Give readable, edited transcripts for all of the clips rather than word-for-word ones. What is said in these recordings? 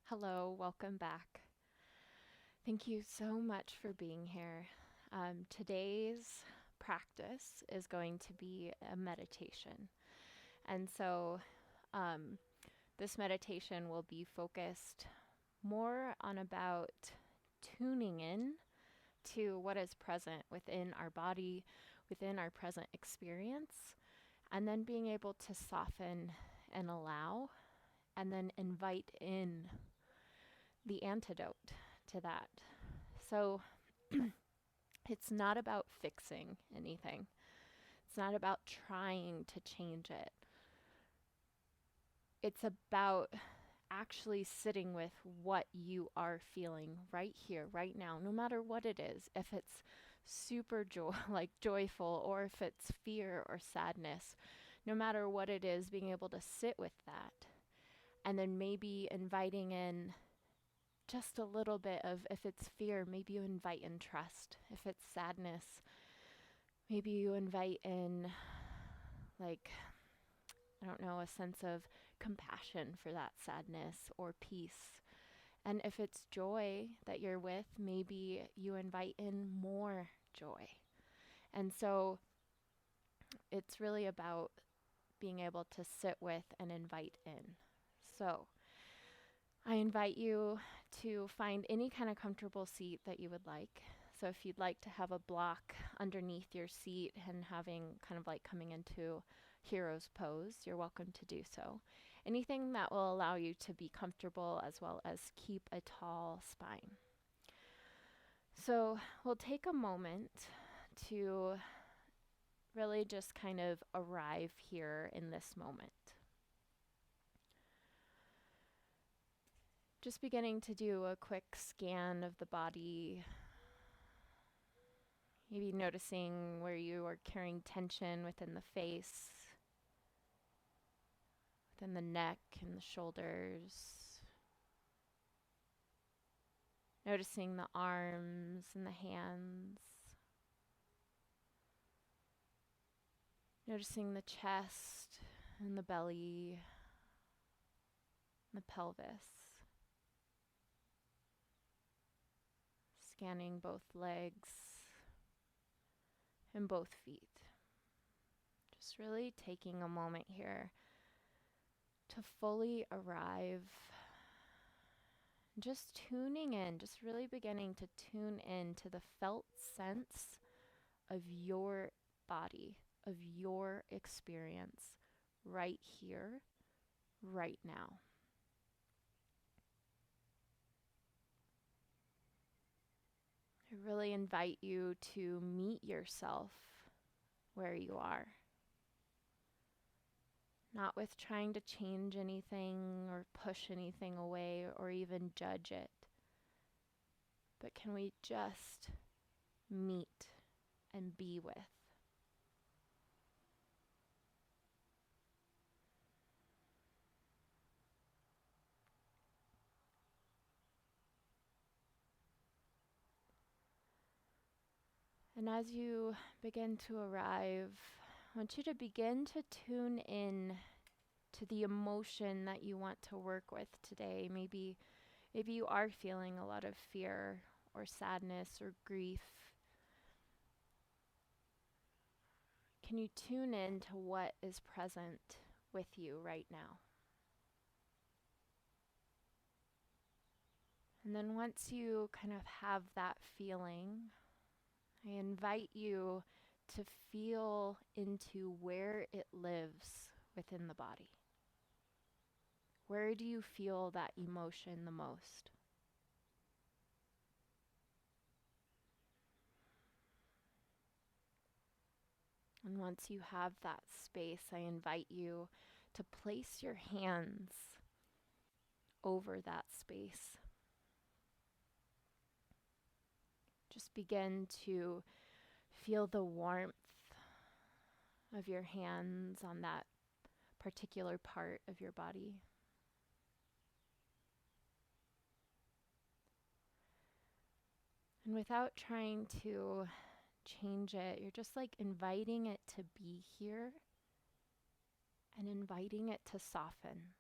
Hello, welcome back. Thank you so much for being here. Today's practice is going to be a meditation. And so this meditation will be focused more on about tuning in to what is present within our body, within our present experience, and then being able to soften and allow, and then invite in the antidote to that. So it's not about fixing anything. It's not about trying to change it. It's about actually sitting with what you are feeling right here, right now, no matter what it is. If it's super like joyful, or if it's fear or sadness, no matter what it is, being able to sit with that. And then maybe inviting in just a little bit of, if it's fear, maybe you invite in trust. If it's sadness, maybe you invite in, like, I don't know, a sense of compassion for that sadness or peace. And if it's joy that you're with, maybe you invite in more joy. And so it's really about being able to sit with and invite in. So I invite you to find any kind of comfortable seat that you would like. So if you'd like to have a block underneath your seat and having kind of like coming into hero's pose, you're welcome to do so. Anything that will allow you to be comfortable as well as keep a tall spine. So we'll take a moment to really just kind of arrive here in this moment. Just beginning to do a quick scan of the body. Maybe noticing where you are carrying tension within the face, within the neck and the shoulders. Noticing the arms and the hands. Noticing the chest and the belly and the pelvis. Scanning both legs and both feet. Just really taking a moment here to fully arrive. Just tuning in, just really beginning to tune in to the felt sense of your body, of your experience right here, right now. I really invite you to meet yourself where you are. Not with trying to change anything or push anything away or even judge it. But can we just meet and be with? And as you begin to arrive, I want you to begin to tune in to the emotion that you want to work with today. Maybe you are feeling a lot of fear or sadness or grief. Can you tune in to what is present with you right now? And then once you kind of have that feeling, I invite you to feel into where it lives within the body. Where do you feel that emotion the most? And once you have that space, I invite you to place your hands over that space. Just begin to feel the warmth of your hands on that particular part of your body. And without trying to change it, you're just like inviting it to be here and inviting it to soften.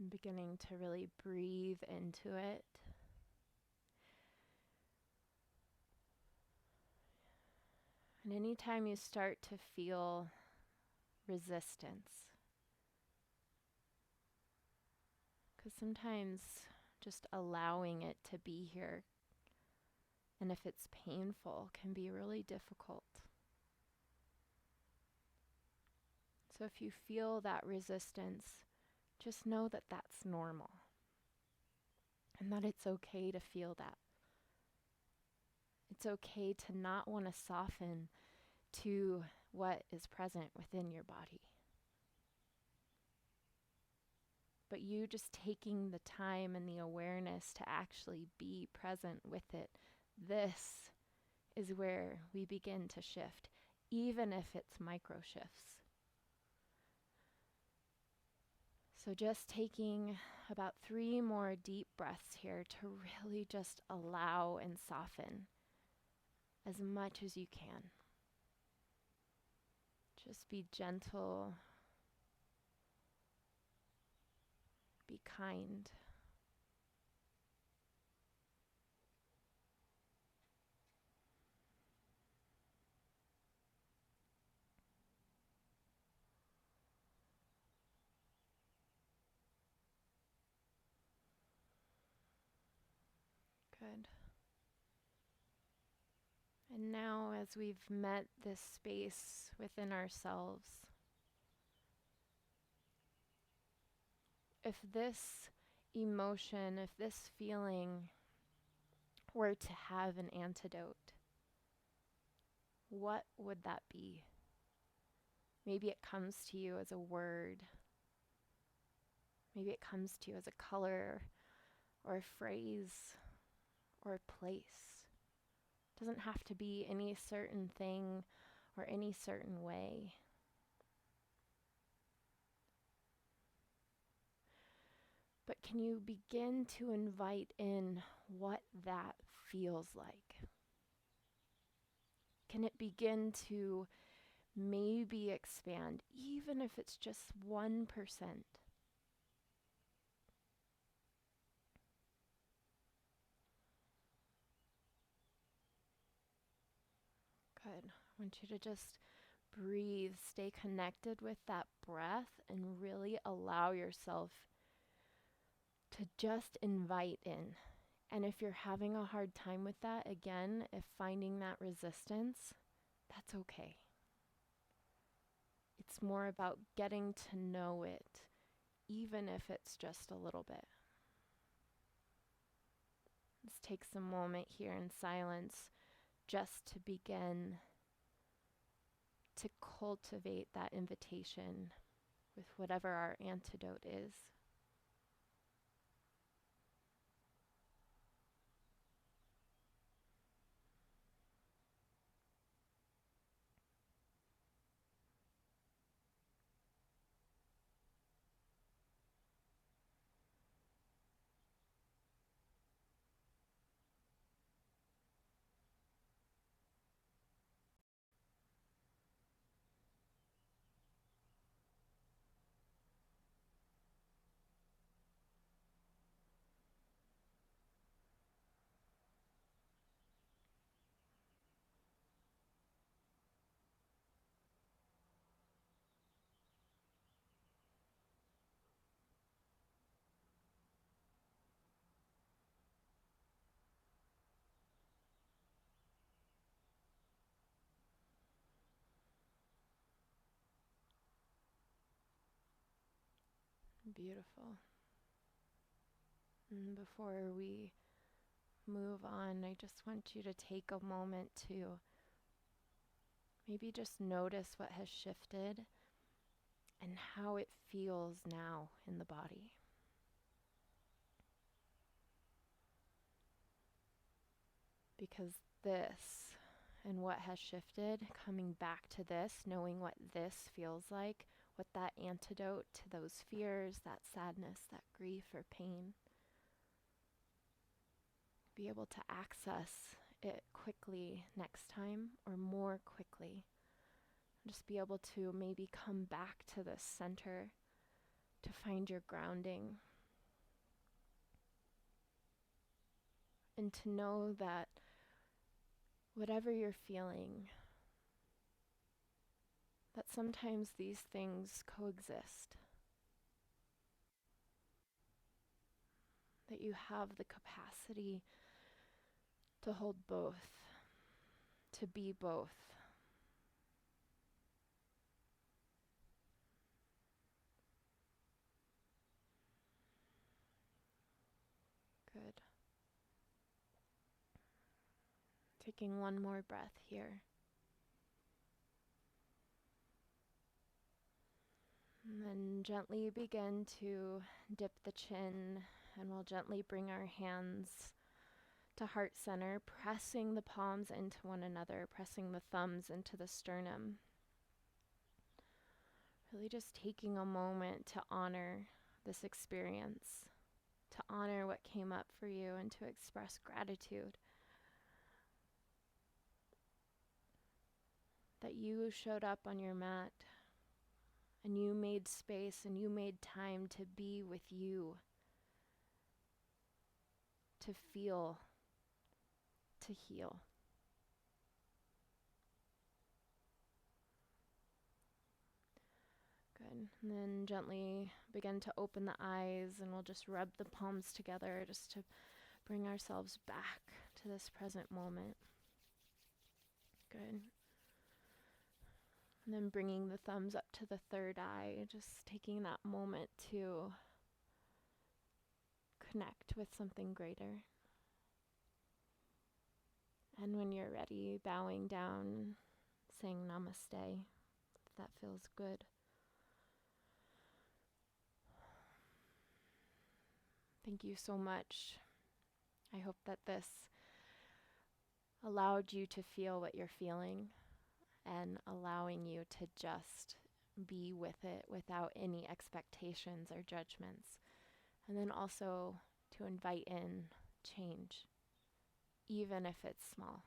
And beginning to really breathe into it. And anytime you start to feel resistance, because sometimes just allowing it to be here, and if it's painful, can be really difficult. So if you feel that resistance, just know that that's normal and that it's okay to feel that. It's okay to not want to soften to what is present within your body. But you just taking the time and the awareness to actually be present with it, this is where we begin to shift, even if it's micro shifts. So just taking about 3 more deep breaths here to really just allow and soften as much as you can. Just be gentle, be kind. Good. And now, as we've met this space within ourselves, if this emotion, if this feeling were to have an antidote, what would that be? Maybe it comes to you as a word. Maybe it comes to you as a color or a phrase or a place. It doesn't have to be any certain thing or any certain way. But can you begin to invite in what that feels like? Can it begin to maybe expand, even if it's just 1%? Good. I want you to just breathe, stay connected with that breath, and really allow yourself to just invite in. And if you're having a hard time with that, again, if finding that resistance, that's okay. It's more about getting to know it, even if it's just a little bit. Let's take some moment here in silence just to begin to cultivate that invitation with whatever our antidote is. Beautiful. And before we move on, I just want you to take a moment to maybe just notice what has shifted and how it feels now in the body. Because this and what has shifted, coming back to this, knowing what this feels like, what that antidote to those fears, that sadness, that grief or pain, be able to access it quickly next time or more quickly. Just be able to maybe come back to the center to find your grounding, And to know that whatever you're feeling, that sometimes these things coexist, that you have the capacity to hold both, to be both. Good. Taking one more breath here. And then gently begin to dip the chin, and we'll gently bring our hands to heart center, pressing the palms into one another, pressing the thumbs into the sternum. Really just taking a moment to honor this experience, to honor what came up for you, and to express gratitude that you showed up on your mat and you made space and you made time to be with you, to feel, to heal. Good. And then gently begin to open the eyes, and we'll just rub the palms together just to bring ourselves back to this present moment. Good. And then bringing the thumbs up to the third eye, just taking that moment to connect with something greater. And when you're ready, bowing down, saying namaste, if that feels good. Thank you so much. I hope that this allowed you to feel what you're feeling and allowing you to just be with it without any expectations or judgments. And then also to invite in change, even if it's small.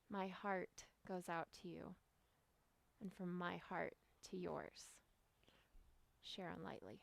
My heart goes out to you, and from my heart to yours. Share on lightly.